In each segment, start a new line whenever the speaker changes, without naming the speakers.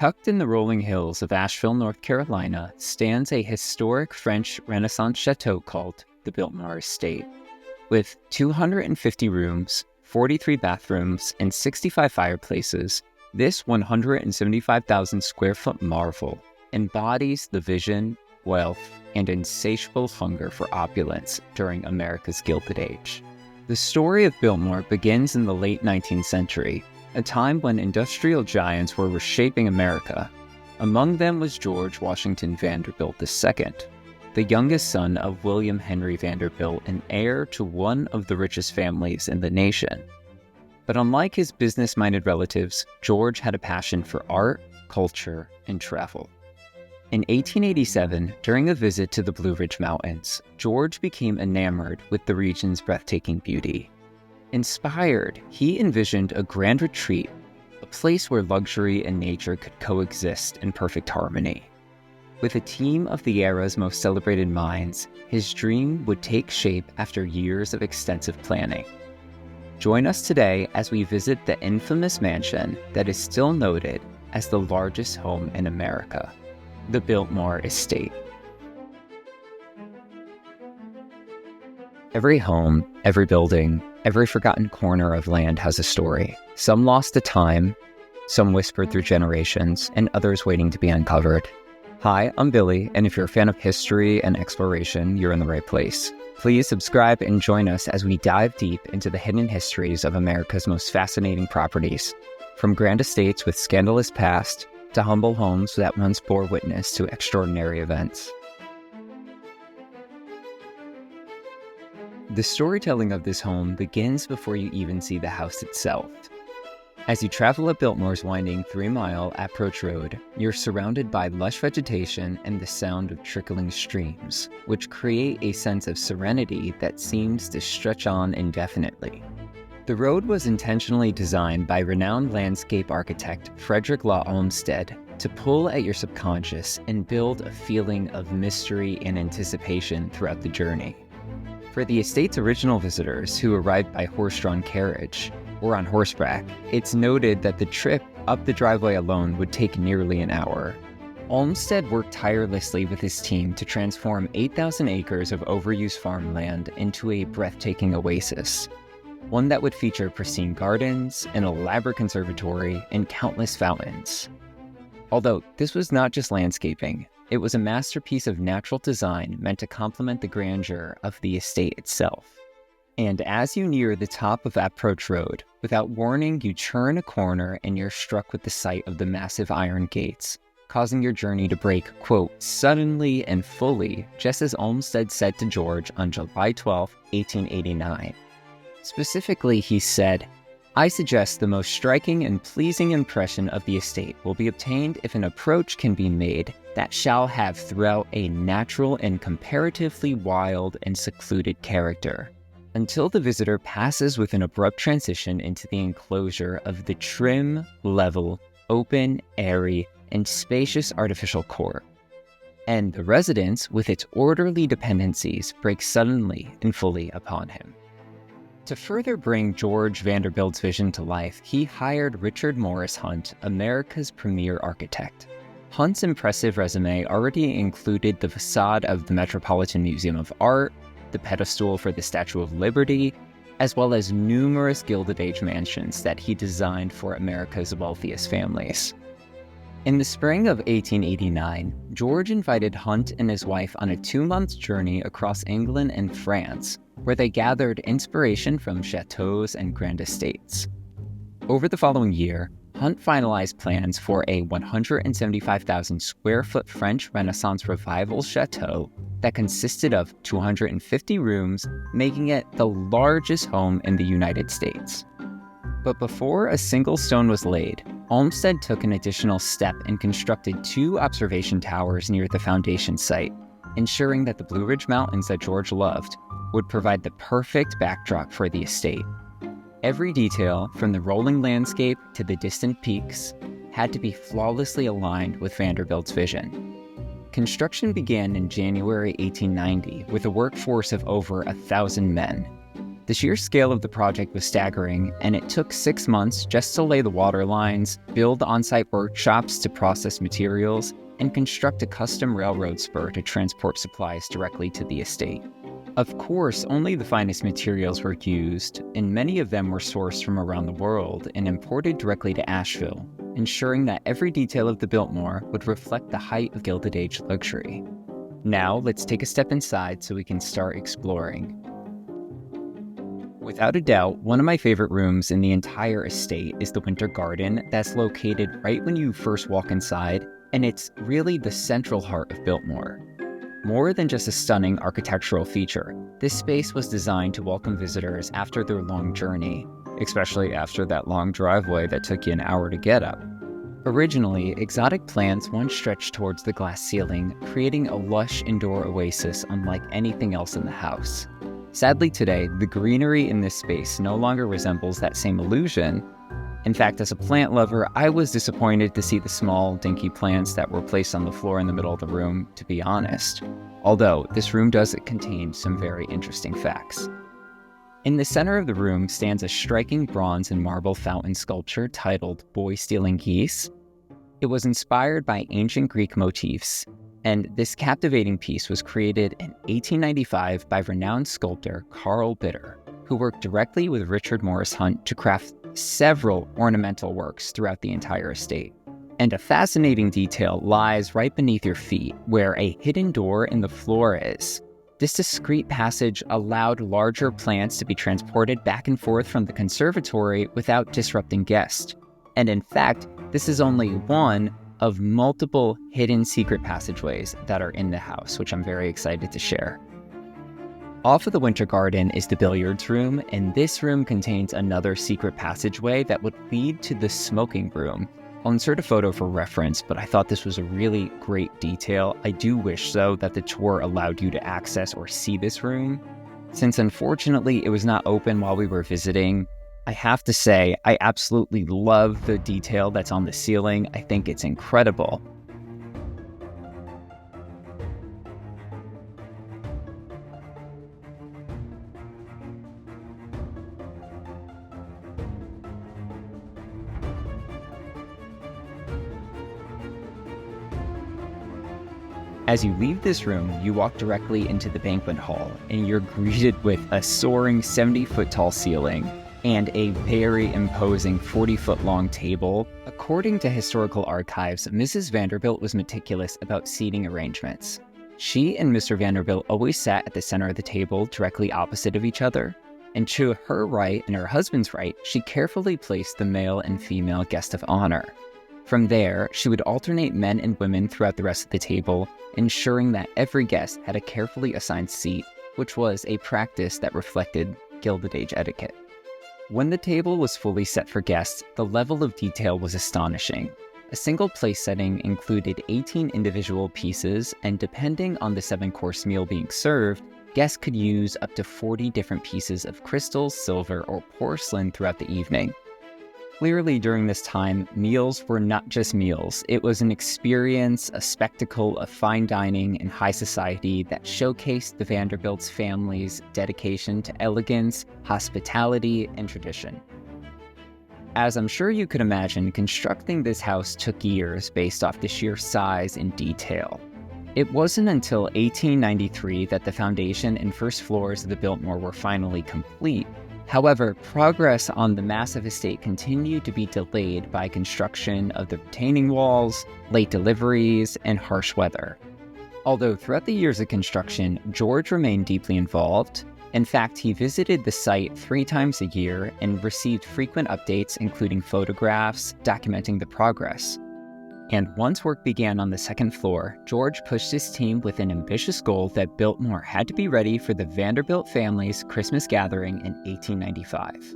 Tucked in the rolling hills of Asheville, North Carolina, stands a historic French Renaissance château called the Biltmore Estate. With 250 rooms, 43 bathrooms, and 65 fireplaces, this 175,000 square foot marvel embodies the vision, wealth, and insatiable hunger for opulence during America's Gilded Age. The story of Biltmore begins in the late 19th century, a time when industrial giants were reshaping America. Among them was George Washington Vanderbilt II, the youngest son of William Henry Vanderbilt and heir to one of the richest families in the nation. But unlike his business-minded relatives, George had a passion for art, culture, and travel. In 1887, during a visit to the Blue Ridge Mountains, George became enamored with the region's breathtaking beauty. Inspired, he envisioned a grand retreat, a place where luxury and nature could coexist in perfect harmony. With a team of the era's most celebrated minds, his dream would take shape after years of extensive planning. Join us today as we visit the infamous mansion that is still noted as the largest home in America, the Biltmore Estate. Every home, every building, every forgotten corner of land has a story. Some lost to time, some whispered through generations, and others waiting to be uncovered. Hi, I'm Billy, and if you're a fan of history and exploration, you're in the right place. Please subscribe and join us as we dive deep into the hidden histories of America's most fascinating properties. From grand estates with scandalous past, to humble homes that once bore witness to extraordinary events. The storytelling of this home begins before you even see the house itself. As you travel up Biltmore's winding 3-mile approach road, you're surrounded by lush vegetation and the sound of trickling streams, which create a sense of serenity that seems to stretch on indefinitely. The road was intentionally designed by renowned landscape architect Frederick Law Olmsted to pull at your subconscious and build a feeling of mystery and anticipation throughout the journey. For the estate's original visitors who arrived by horse-drawn carriage or on horseback, it's noted that the trip up the driveway alone would take nearly an hour. Olmsted worked tirelessly with his team to transform 8,000 acres of overused farmland into a breathtaking oasis, one that would feature pristine gardens, an elaborate conservatory, and countless fountains. Although this was not just landscaping, it was a masterpiece of natural design meant to complement the grandeur of the estate itself. And as you near the top of Approach Road, without warning, you turn a corner and you're struck with the sight of the massive iron gates, causing your journey to break, quote, suddenly and fully, just as Olmsted said to George on July 12, 1889. Specifically, he said, "I suggest the most striking and pleasing impression of the estate will be obtained if an approach can be made that shall have throughout a natural and comparatively wild and secluded character, until the visitor passes with an abrupt transition into the enclosure of the trim, level, open, airy, and spacious artificial court, and the residence with its orderly dependencies breaks suddenly and fully upon him." To further bring George Vanderbilt's vision to life, he hired Richard Morris Hunt, America's premier architect. Hunt's impressive resume already included the facade of the Metropolitan Museum of Art, the pedestal for the Statue of Liberty, as well as numerous Gilded Age mansions that he designed for America's wealthiest families. In the spring of 1889, George invited Hunt and his wife on a 2-month journey across England and France, where they gathered inspiration from chateaus and grand estates. Over the following year, Hunt finalized plans for a 175,000 square foot French Renaissance Revival chateau that consisted of 250 rooms, making it the largest home in the United States. But before a single stone was laid, Olmsted took an additional step and constructed 2 observation towers near the foundation site, ensuring that the Blue Ridge Mountains that George loved would provide the perfect backdrop for the estate. Every detail, from the rolling landscape to the distant peaks, had to be flawlessly aligned with Vanderbilt's vision. Construction began in January 1890 with a workforce of over 1,000 men. The sheer scale of the project was staggering, and it took 6 months just to lay the water lines, build on-site workshops to process materials, and construct a custom railroad spur to transport supplies directly to the estate. Of course, only the finest materials were used, and many of them were sourced from around the world and imported directly to Asheville, ensuring that every detail of the Biltmore would reflect the height of Gilded Age luxury. Now, let's take a step inside so we can start exploring. Without a doubt, one of my favorite rooms in the entire estate is the Winter Garden that's located right when you first walk inside, and it's really the central heart of Biltmore. More than just a stunning architectural feature, this space was designed to welcome visitors after their long journey, especially after that long driveway that took you an hour to get up. Originally, exotic plants once stretched towards the glass ceiling, creating a lush indoor oasis unlike anything else in the house. Sadly today, the greenery in this space no longer resembles that same illusion. In fact, as a plant lover, I was disappointed to see the small, dinky plants that were placed on the floor in the middle of the room, to be honest. Although, this room does contain some very interesting facts. In the center of the room stands a striking bronze and marble fountain sculpture titled Boy Stealing Geese. It was inspired by ancient Greek motifs, and this captivating piece was created in 1895 by renowned sculptor Carl Bitter, who worked directly with Richard Morris Hunt to craft several ornamental works throughout the entire estate. And a fascinating detail lies right beneath your feet, where a hidden door in the floor is. This discreet passage allowed larger plants to be transported back and forth from the conservatory without disrupting guests. And in fact, this is only one of multiple hidden secret passageways that are in the house, which I'm very excited to share. Off of the Winter Garden is the billiards room, and this room contains another secret passageway that would lead to the smoking room. I'll insert a photo for reference, but I thought this was a really great detail. I do wish, though, that the tour allowed you to access or see this room. Since unfortunately it was not open while we were visiting, I have to say I absolutely love the detail that's on the ceiling. I think it's incredible. As you leave this room, you walk directly into the Banquet Hall, and you're greeted with a soaring 70-foot-tall ceiling and a very imposing 40-foot-long table. According to historical archives, Mrs. Vanderbilt was meticulous about seating arrangements. She and Mr. Vanderbilt always sat at the center of the table, directly opposite of each other, and to her right and her husband's right, she carefully placed the male and female guest of honor. From there, she would alternate men and women throughout the rest of the table, ensuring that every guest had a carefully assigned seat, which was a practice that reflected Gilded Age etiquette. When the table was fully set for guests, the level of detail was astonishing. A single place setting included 18 individual pieces, and depending on the 7-course meal being served, guests could use up to 40 different pieces of crystals, silver, or porcelain throughout the evening. Clearly, during this time, meals were not just meals. It was an experience, a spectacle of fine dining and high society that showcased the Vanderbilt's family's dedication to elegance, hospitality, and tradition. As I'm sure you could imagine, constructing this house took years based off the sheer size and detail. It wasn't until 1893 that the foundation and first floors of the Biltmore were finally complete. However, progress on the massive estate continued to be delayed by construction of the retaining walls, late deliveries, and harsh weather. Although throughout the years of construction, George remained deeply involved. In fact, he visited the site 3 times a year and received frequent updates, including photographs documenting the progress. And once work began on the 2nd floor, George pushed his team with an ambitious goal that Biltmore had to be ready for the Vanderbilt family's Christmas gathering in 1895.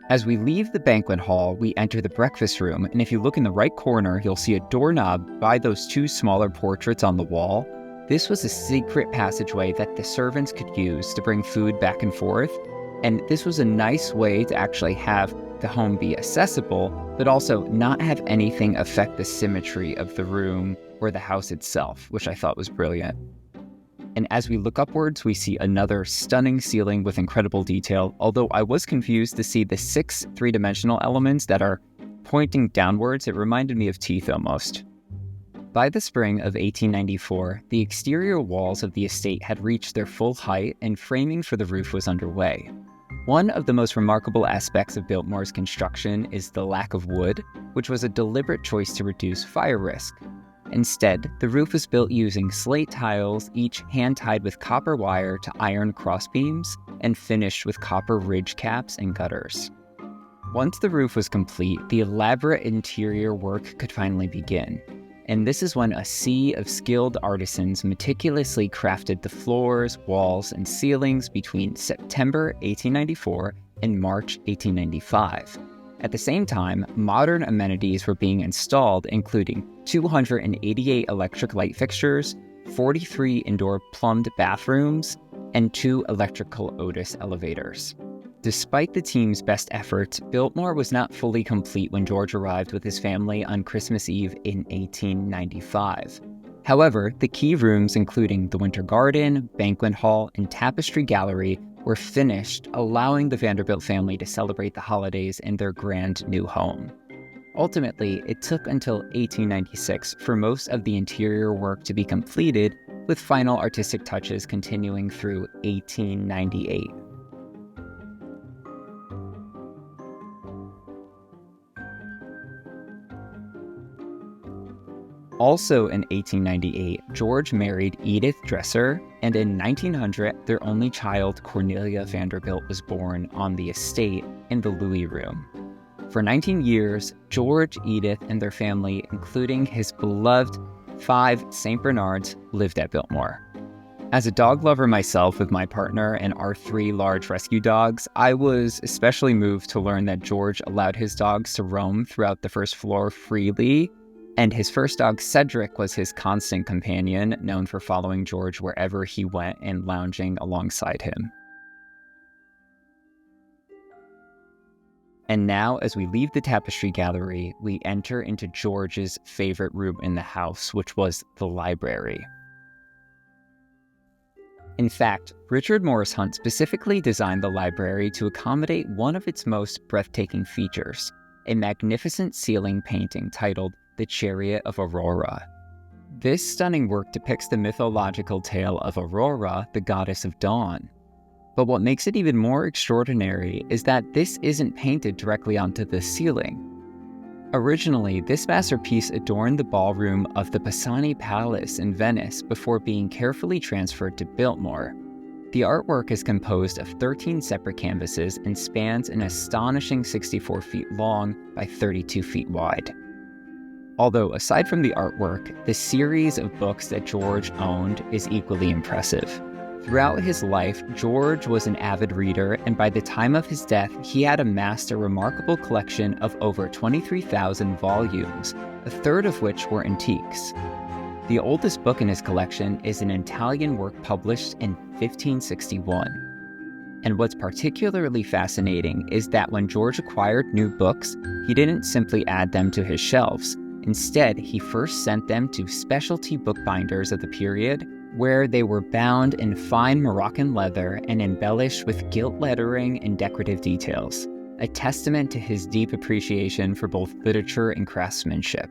As we leave the banquet hall, we enter the breakfast room, and if you look in the right corner, you'll see a doorknob by those 2 smaller portraits on the wall. This was a secret passageway that the servants could use to bring food back and forth, and this was a nice way to actually have the home be accessible, but also not have anything affect the symmetry of the room or the house itself, which I thought was brilliant. And as we look upwards, we see another stunning ceiling with incredible detail, although I was confused to see the 6 three-dimensional elements that are pointing downwards. It reminded me of teeth almost. By the spring of 1894, the exterior walls of the estate had reached their full height and framing for the roof was underway. One of the most remarkable aspects of Biltmore's construction is the lack of wood, which was a deliberate choice to reduce fire risk. Instead, the roof was built using slate tiles, each hand-tied with copper wire to iron crossbeams, and finished with copper ridge caps and gutters. Once the roof was complete, the elaborate interior work could finally begin. And this is when a sea of skilled artisans meticulously crafted the floors, walls, and ceilings between September 1894 and March 1895. At the same time, modern amenities were being installed, including 288 electric light fixtures, 43 indoor plumbed bathrooms, and 2 electrical Otis elevators. Despite the team's best efforts, Biltmore was not fully complete when George arrived with his family on Christmas Eve in 1895. However, the key rooms, including the Winter Garden, Banquet Hall, and Tapestry Gallery, were finished, allowing the Vanderbilt family to celebrate the holidays in their grand new home. Ultimately, it took until 1896 for most of the interior work to be completed, with final artistic touches continuing through 1898. Also in 1898, George married Edith Dresser, and in 1900, their only child, Cornelia Vanderbilt, was born on the estate in the Louis Room. For 19 years, George, Edith, and their family, including his beloved 5 St. Bernards, lived at Biltmore. As a dog lover myself with my partner and our 3 large rescue dogs, I was especially moved to learn that George allowed his dogs to roam throughout the first floor freely, and his first dog, Cedric, was his constant companion, known for following George wherever he went and lounging alongside him. And now, as we leave the Tapestry Gallery, we enter into George's favorite room in the house, which was the library. In fact, Richard Morris Hunt specifically designed the library to accommodate one of its most breathtaking features, a magnificent ceiling painting titled The Chariot of Aurora. This stunning work depicts the mythological tale of Aurora, the goddess of dawn. But what makes it even more extraordinary is that this isn't painted directly onto the ceiling. Originally, this masterpiece adorned the ballroom of the Pisani Palace in Venice before being carefully transferred to Biltmore. The artwork is composed of 13 separate canvases and spans an astonishing 64 feet long by 32 feet wide. Although, aside from the artwork, the series of books that George owned is equally impressive. Throughout his life, George was an avid reader, and by the time of his death, he had amassed a remarkable collection of over 23,000 volumes, a third of which were antiques. The oldest book in his collection is an Italian work published in 1561. And what's particularly fascinating is that when George acquired new books, he didn't simply add them to his shelves. Instead, he first sent them to specialty bookbinders of the period, where they were bound in fine Moroccan leather and embellished with gilt lettering and decorative details, a testament to his deep appreciation for both literature and craftsmanship.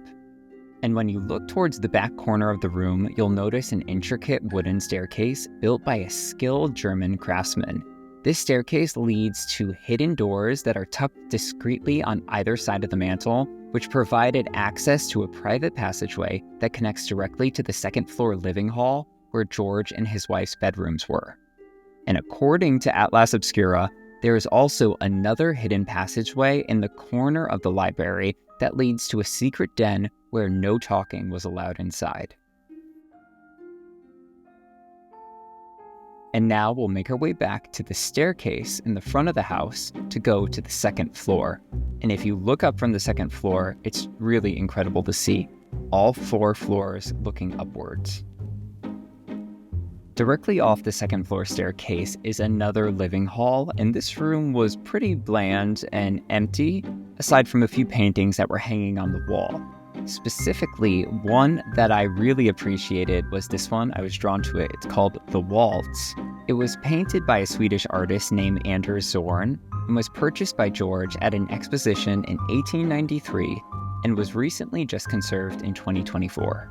And when you look towards the back corner of the room, you'll notice an intricate wooden staircase built by a skilled German craftsman. This staircase leads to hidden doors that are tucked discreetly on either side of the mantel, which provided access to a private passageway that connects directly to the second-floor living hall, where George and his wife's bedrooms were. And according to Atlas Obscura, there is also another hidden passageway in the corner of the library that leads to a secret den where no talking was allowed inside. And now we'll make our way back to the staircase in the front of the house to go to the second floor. And if you look up from the second floor, it's really incredible to see all 4 floors looking upwards. Directly off the second floor staircase is another living hall, and this room was pretty bland and empty, aside from a few paintings that were hanging on the wall. Specifically, one that I really appreciated was this one. I was drawn to it. It's called The Waltz. It was painted by a Swedish artist named Anders Zorn and was purchased by George at an exposition in 1893 and was recently just conserved in 2024.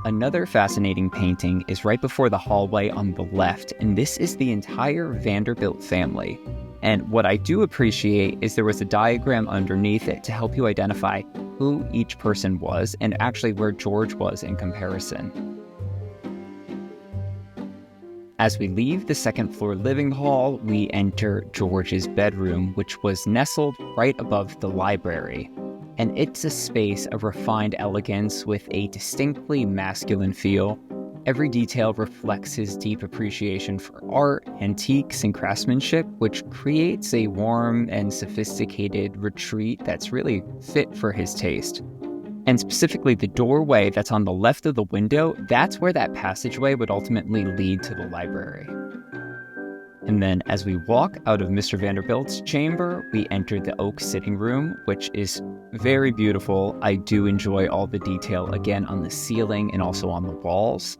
Another fascinating painting is right before the hallway on the left, and this is the entire Vanderbilt family. And what I do appreciate is there was a diagram underneath it to help you identify who each person was and actually where George was in comparison. As we leave the second floor living hall, we enter George's bedroom, which was nestled right above the library. And it's a space of refined elegance with a distinctly masculine feel. Every detail reflects his deep appreciation for art, antiques, and craftsmanship, which creates a warm and sophisticated retreat that's really fit for his taste. And specifically, the doorway that's on the left of the window, that's where that passageway would ultimately lead to the library. And then as we walk out of Mr. Vanderbilt's chamber, we enter the oak sitting room, which is very beautiful. I do enjoy all the detail, again, on the ceiling and also on the walls.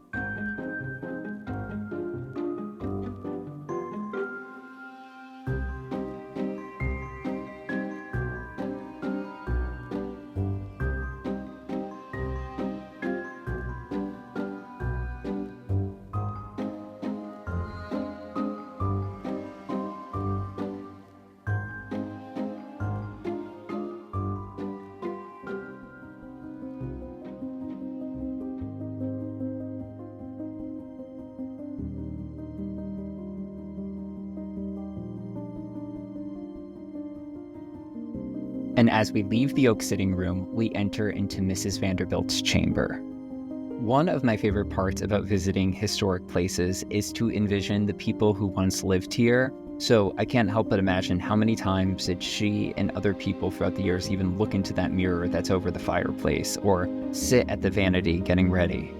And as we leave the oak sitting room, we enter into Mrs. Vanderbilt's chamber. One of my favorite parts about visiting historic places is to envision the people who once lived here. So I can't help but imagine how many times did she and other people throughout the years even look into that mirror that's over the fireplace or sit at the vanity getting ready.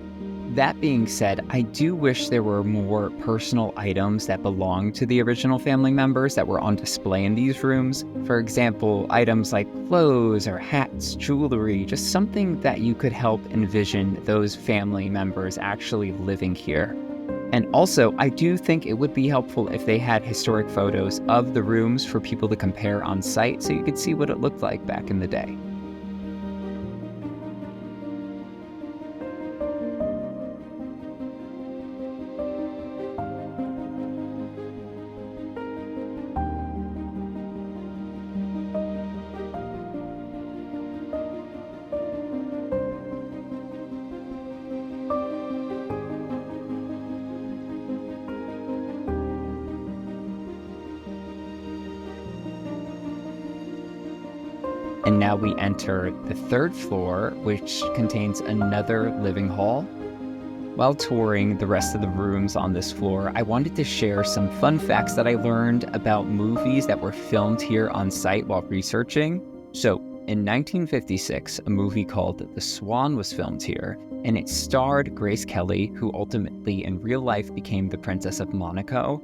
That being said, I do wish there were more personal items that belonged to the original family members that were on display in these rooms. For example, items like clothes or hats, jewelry, just something that you could help envision those family members actually living here. And also, I do think it would be helpful if they had historic photos of the rooms for people to compare on site so you could see what it looked like back in the day. And now we enter the third floor, which contains another living hall. While touring the rest of the rooms on this floor, I wanted to share some fun facts that I learned about movies that were filmed here on site while researching. So, in 1956, a movie called The Swan was filmed here, and it starred Grace Kelly, who ultimately in real life became the Princess of Monaco.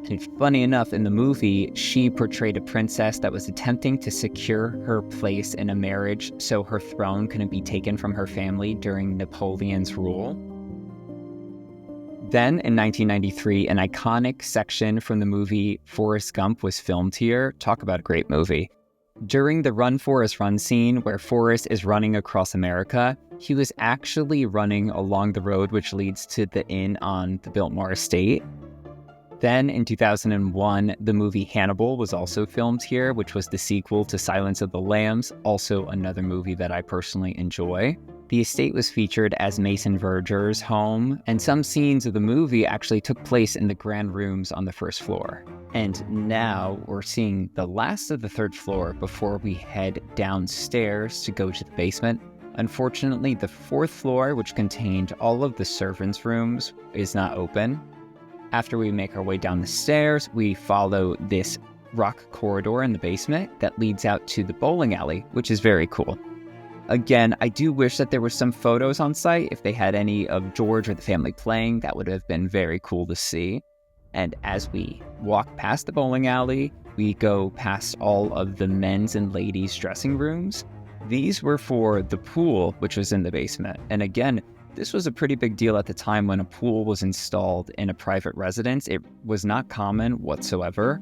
And funny enough, in the movie, she portrayed a princess that was attempting to secure her place in a marriage so her throne couldn't be taken from her family during Napoleon's rule. Then, in 1993, an iconic section from the movie Forrest Gump was filmed here. Talk about a great movie. During the Run Forrest Run scene, where Forrest is running across America, he was actually running along the road which leads to the inn on the Biltmore Estate. Then, in 2001, the movie Hannibal was also filmed here, which was the sequel to Silence of the Lambs, also another movie that I personally enjoy. The estate was featured as Mason Verger's home, and some scenes of the movie actually took place in the grand rooms on the first floor. And now we're seeing the last of the third floor before we head downstairs to go to the basement. Unfortunately, the fourth floor, which contained all of the servants' rooms, is not open. After we make our way down the stairs, we follow this rock corridor in the basement that leads out to the bowling alley, which is very cool. Again, I do wish that there were some photos on site. If they had any of George or the family playing, that would have been very cool to see. And as we walk past the bowling alley, we go past all of the men's and ladies' dressing rooms. These were for the pool, which was in the basement. And again, this was a pretty big deal at the time when a pool was installed in a private residence. It was not common whatsoever.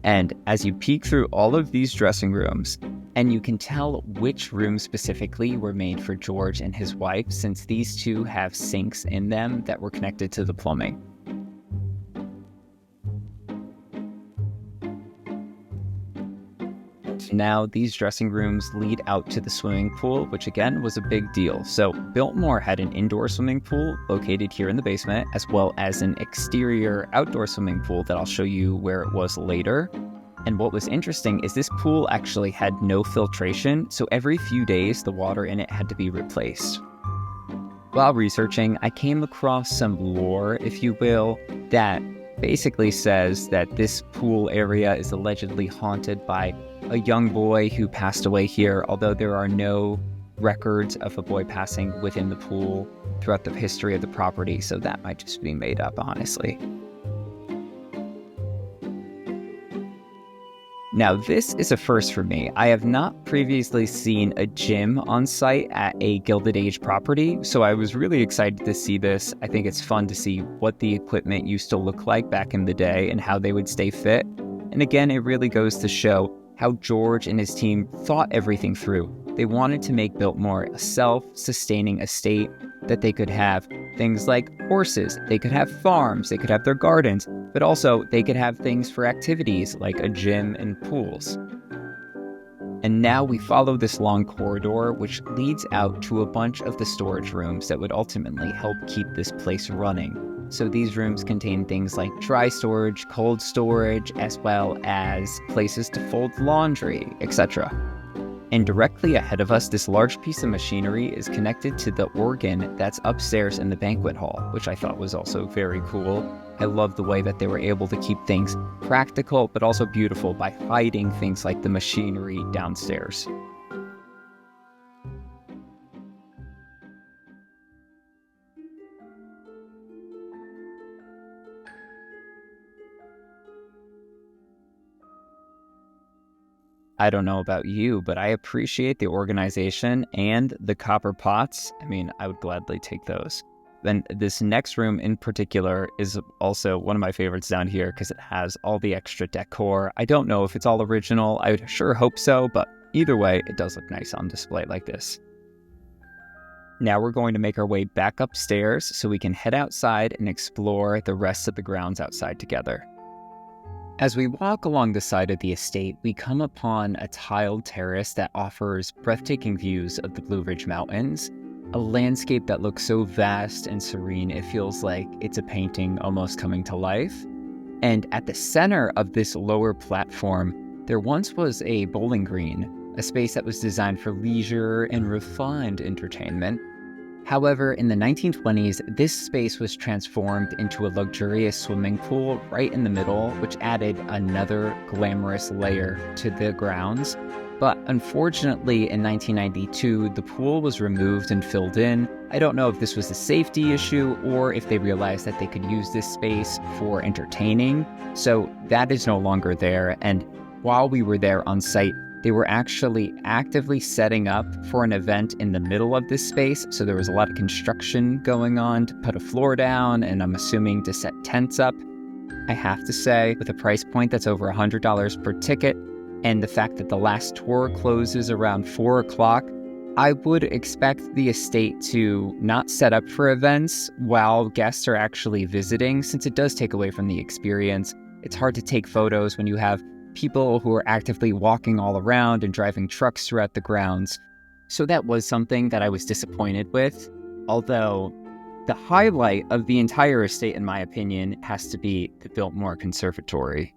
And as you peek through all of these dressing rooms, and you can tell which rooms specifically were made for George and his wife, since these two have sinks in them that were connected to the plumbing. Now, these dressing rooms lead out to the swimming pool, which again was a big deal. So Biltmore had an indoor swimming pool located here in the basement, as well as an exterior outdoor swimming pool that I'll show you where it was later. And what was interesting is this pool actually had no filtration, so every few days the water in it had to be replaced. While researching, I came across some lore, if you will, that basically says that this pool area is allegedly haunted by a young boy who passed away here, although there are no records of a boy passing within the pool throughout the history of the property, so that might just be made up, honestly. Now, this is a first for me. I have not previously seen a gym on site at a Gilded Age property, so I was really excited to see this. I think it's fun to see what the equipment used to look like back in the day and how they would stay fit. And again, it really goes to show how George and his team thought everything through. They wanted to make Biltmore a self-sustaining estate, that they could have things like horses, they could have farms, they could have their gardens, but also they could have things for activities like a gym and pools. And now we follow this long corridor, which leads out to a bunch of the storage rooms that would ultimately help keep this place running. So these rooms contain things like dry storage, cold storage, as well as places to fold laundry, etc. And directly ahead of us, this large piece of machinery is connected to the organ that's upstairs in the banquet hall, which I thought was also very cool. I love the way that they were able to keep things practical, but also beautiful by hiding things like the machinery downstairs. I don't know about you, but I appreciate the organization and the copper pots. I mean, I would gladly take those. Then this next room in particular is also one of my favorites down here because it has all the extra decor. I don't know if it's all original. I would sure hope so, but either way, it does look nice on display like this. Now we're going to make our way back upstairs so we can head outside and explore the rest of the grounds outside together. As we walk along the side of the estate, we come upon a tiled terrace that offers breathtaking views of the Blue Ridge Mountains, a landscape that looks so vast and serene it feels like it's a painting almost coming to life. And at the center of this lower platform, there once was a bowling green, a space that was designed for leisure and refined entertainment. However, in the 1920s, this space was transformed into a luxurious swimming pool right in the middle, which added another glamorous layer to the grounds. But unfortunately, in 1992, the pool was removed and filled in. I don't know if this was a safety issue or if they realized that they could use this space for entertaining. So that is no longer there. And while we were there on site, they were actually actively setting up for an event in the middle of this space. So there was a lot of construction going on to put a floor down, and I'm assuming to set tents up. I have to say, with a price point that's over $100 per ticket, and the fact that the last tour closes around 4 o'clock, I would expect the estate to not set up for events while guests are actually visiting, since it does take away from the experience. It's hard to take photos when you have people who are actively walking all around and driving trucks throughout the grounds. So that was something that I was disappointed with, although the highlight of the entire estate, in my opinion, has to be the Biltmore Conservatory.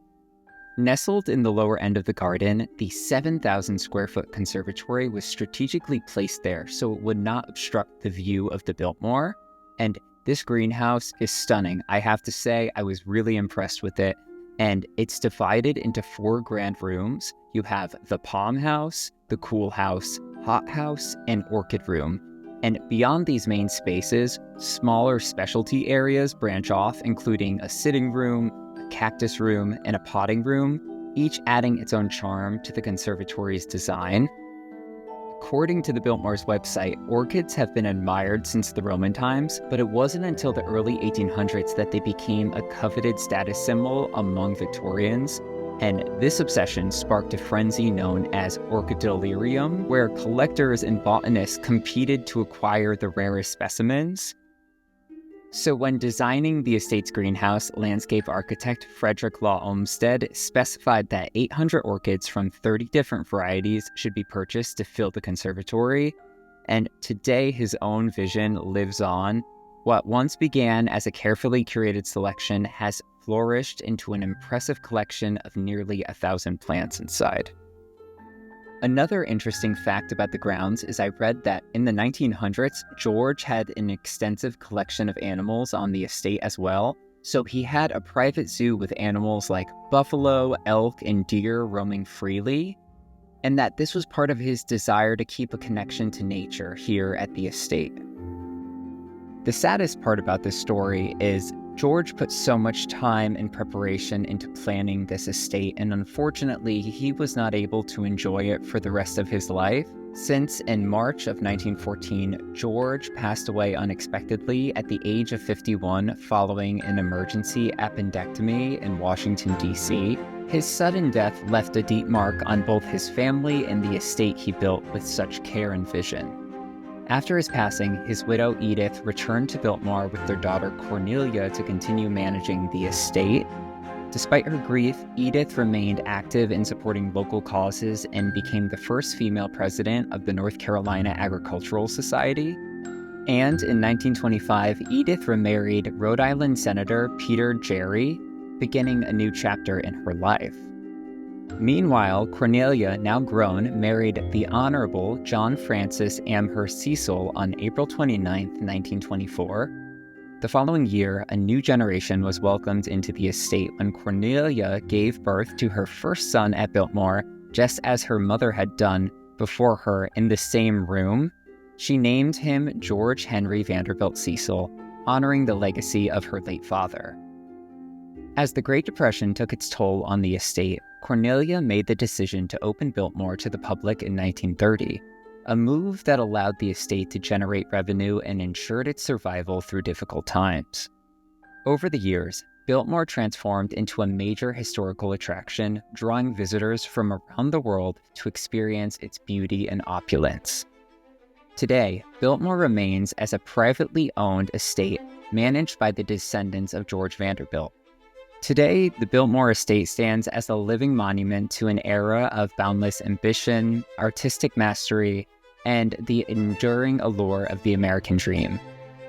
Nestled in the lower end of the garden, the 7,000 square foot conservatory was strategically placed there so it would not obstruct the view of the Biltmore. And this greenhouse is stunning. I have to say, I was really impressed with it. And it's divided into 4 grand rooms. You have the Palm House, the Cool House, Hot House, and Orchid Room. And beyond these main spaces, smaller specialty areas branch off, including a sitting room, a cactus room, and a potting room, each adding its own charm to the conservatory's design. according to the Biltmore's website, orchids have been admired since the Roman times, but it wasn't until the early 1800s that they became a coveted status symbol among Victorians. And this obsession sparked a frenzy known as orchidilirium, where collectors and botanists competed to acquire the rarest specimens. So when designing the estate's greenhouse, landscape architect Frederick Law Olmsted specified that 800 orchids from 30 different varieties should be purchased to fill the conservatory. And today his own vision lives on. What once began as a carefully curated selection has flourished into an impressive collection of nearly 1,000 plants inside. Another interesting fact about the grounds is I read that in the 1900s, George had an extensive collection of animals on the estate as well. So he had a private zoo with animals like buffalo, elk, and deer roaming freely, and that this was part of his desire to keep a connection to nature here at the estate. The saddest part about this story is George put so much time and preparation into planning this estate, and unfortunately, he was not able to enjoy it for the rest of his life, since in March of 1914, George passed away unexpectedly at the age of 51 following an emergency appendectomy in Washington, D.C. His sudden death left a deep mark on both his family and the estate he built with such care and vision. After his passing, his widow Edith returned to Biltmore with their daughter Cornelia to continue managing the estate. Despite her grief, Edith remained active in supporting local causes and became the first female president of the North Carolina Agricultural Society. And in 1925, Edith remarried Rhode Island Senator Peter Gerry, beginning a new chapter in her life. Meanwhile, Cornelia, now grown, married the Honorable John Francis Amherst Cecil on April 29, 1924. The following year, a new generation was welcomed into the estate when Cornelia gave birth to her first son at Biltmore, just as her mother had done before her in the same room. She named him George Henry Vanderbilt Cecil, honoring the legacy of her late father. As the Great Depression took its toll on the estate, Cornelia made the decision to open Biltmore to the public in 1930, a move that allowed the estate to generate revenue and ensured its survival through difficult times. Over the years, Biltmore transformed into a major historical attraction, drawing visitors from around the world to experience its beauty and opulence. Today, Biltmore remains as a privately owned estate managed by the descendants of George Vanderbilt. Today, the Biltmore Estate stands as a living monument to an era of boundless ambition, artistic mastery, and the enduring allure of the American dream.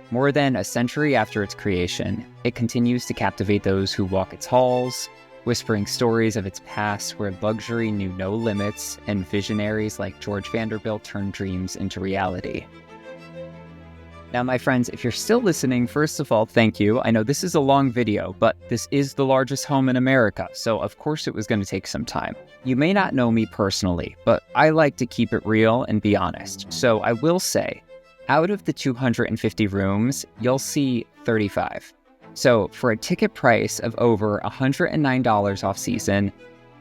More than a century after its creation, it continues to captivate those who walk its halls, whispering stories of its past where luxury knew no limits and visionaries like George Vanderbilt turned dreams into reality. Now, my friends, if you're still listening, first of all, thank you. I know this is a long video, but this is the largest home in America, so of course it was going to take some time. You may not know me personally, but I like to keep it real and be honest. So I will say, out of the 250 rooms, you'll see 35. So for a ticket price of over $109 off season,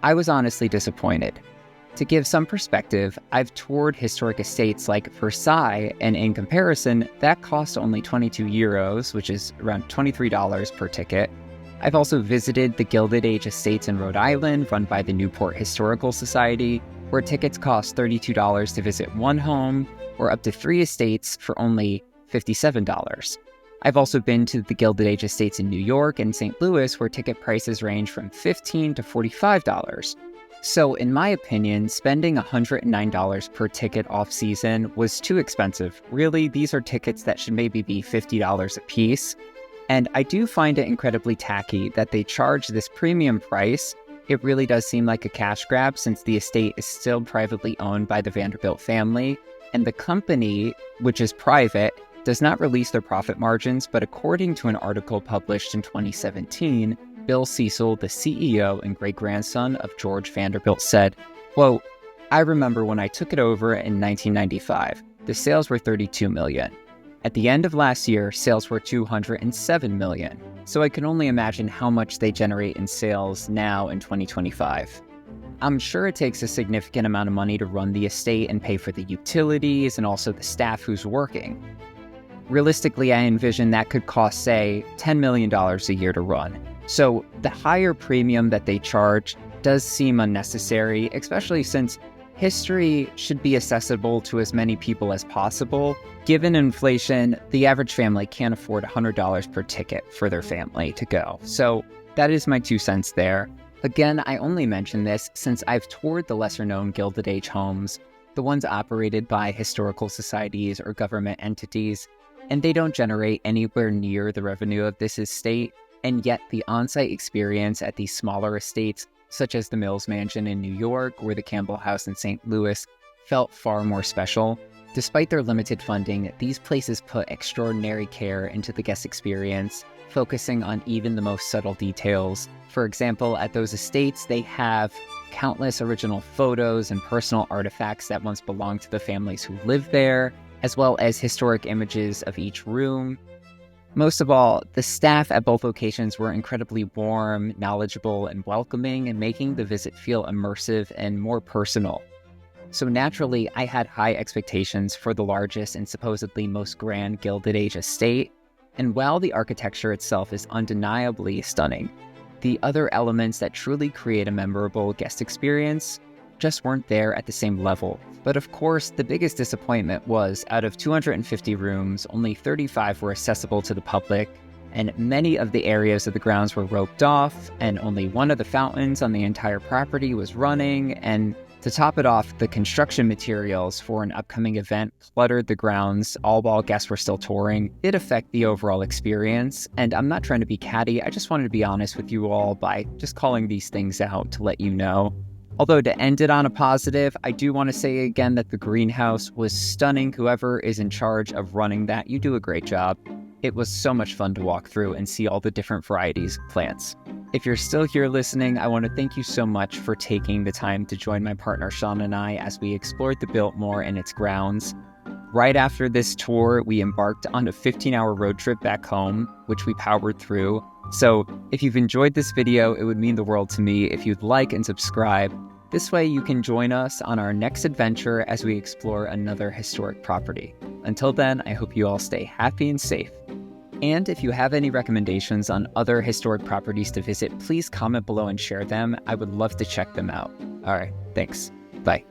I was honestly disappointed. To give some perspective, I've toured historic estates like Versailles, and in comparison, that cost only 22 euros, which is around $23 per ticket. I've also visited the Gilded Age estates in Rhode Island, run by the Newport Historical Society, where tickets cost $32 to visit one home, or up to 3 estates for only $57. I've also been to the Gilded Age estates in New York and St. Louis, where ticket prices range from $15 to $45. So in my opinion, spending $109 per ticket off-season was too expensive. Really, these are tickets that should maybe be $50 a piece. And I do find it incredibly tacky that they charge this premium price. It really does seem like a cash grab since the estate is still privately owned by the Vanderbilt family. And the company, which is private, does not release their profit margins, but according to an article published in 2017, Bill Cecil, the CEO and great-grandson of George Vanderbilt, said, quote, "I remember when I took it over in 1995, the sales were $32 million. At the end of last year, sales were $207 million. So I can only imagine how much they generate in sales now in 2025. I'm sure it takes a significant amount of money to run the estate and pay for the utilities and also the staff who's working. Realistically, I envision that could cost, say, $10 million a year to run. So the higher premium that they charge does seem unnecessary, especially since history should be accessible to as many people as possible. Given inflation, the average family can't afford $100 per ticket for their family to go. So that is my 2 cents there. Again, I only mention this since I've toured the lesser-known Gilded Age homes, the ones operated by historical societies or government entities, and they don't generate anywhere near the revenue of this estate, and yet the on-site experience at these smaller estates, such as the Mills Mansion in New York or the Campbell House in St. Louis, felt far more special. Despite their limited funding, these places put extraordinary care into the guest experience, focusing on even the most subtle details. For example, at those estates, they have countless original photos and personal artifacts that once belonged to the families who lived there, as well as historic images of each room. Most of all, the staff at both locations were incredibly warm, knowledgeable, and welcoming, and making the visit feel immersive and more personal. So naturally, I had high expectations for the largest and supposedly most grand Gilded Age estate, and while the architecture itself is undeniably stunning, the other elements that truly create a memorable guest experience just weren't there at the same level. But of course, the biggest disappointment was, out of 250 rooms, only 35 were accessible to the public, and many of the areas of the grounds were roped off, and only one of the fountains on the entire property was running, and to top it off, the construction materials for an upcoming event cluttered the grounds, all while guests were still touring. It affected the overall experience, and I'm not trying to be catty, I just wanted to be honest with you all by just calling these things out to let you know. Although to end it on a positive, I do want to say again that the greenhouse was stunning. Whoever is in charge of running that, you do a great job. It was so much fun to walk through and see all the different varieties of plants. If you're still here listening, I want to thank you so much for taking the time to join my partner Sean and I as we explored the Biltmore and its grounds. Right after this tour, we embarked on a 15-hour road trip back home, which we powered through. So if you've enjoyed this video, it would mean the world to me if you'd like and subscribe. This way you can join us on our next adventure as we explore another historic property. Until then, I hope you all stay happy and safe. And if you have any recommendations on other historic properties to visit, please comment below and share them. I would love to check them out. All right, thanks. Bye.